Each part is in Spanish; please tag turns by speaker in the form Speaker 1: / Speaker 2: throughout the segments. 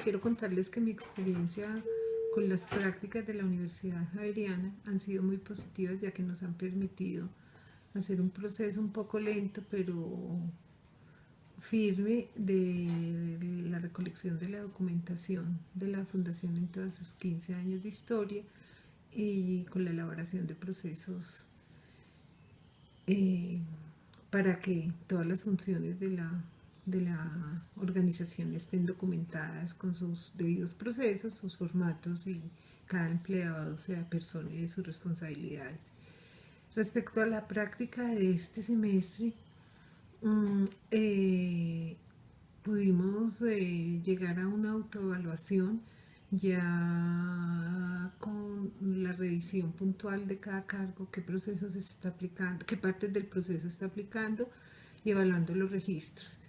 Speaker 1: Quiero contarles que mi experiencia con las prácticas de la Universidad Javeriana han sido muy positivas, ya que nos han permitido hacer un proceso un poco lento pero firme de la recolección de la documentación de la Fundación en todos sus 15 años de historia y con la elaboración de procesos para que todas las funciones de la organización estén documentadas con sus debidos procesos, sus formatos, y cada empleado sea persona de sus responsabilidades. Respecto a la práctica de este semestre, pudimos llegar a una autoevaluación ya con la revisión puntual de cada cargo, qué procesos se está aplicando, qué partes del proceso está aplicando y evaluando los registros.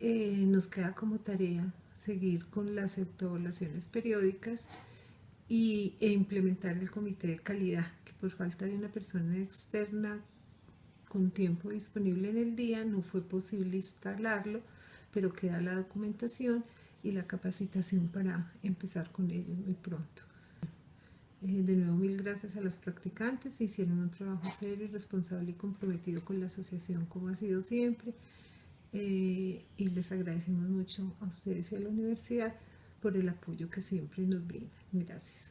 Speaker 1: Nos queda como tarea seguir con las autoevaluaciones periódicas e implementar el comité de calidad, que por falta de una persona externa con tiempo disponible en el día no fue posible instalarlo, pero queda la documentación y la capacitación para empezar con ellos muy pronto. De nuevo, mil gracias a los practicantes, hicieron un trabajo serio, responsable y comprometido con la asociación, como ha sido siempre, y les agradecemos mucho a ustedes y a la universidad por el apoyo que siempre nos brindan. Gracias.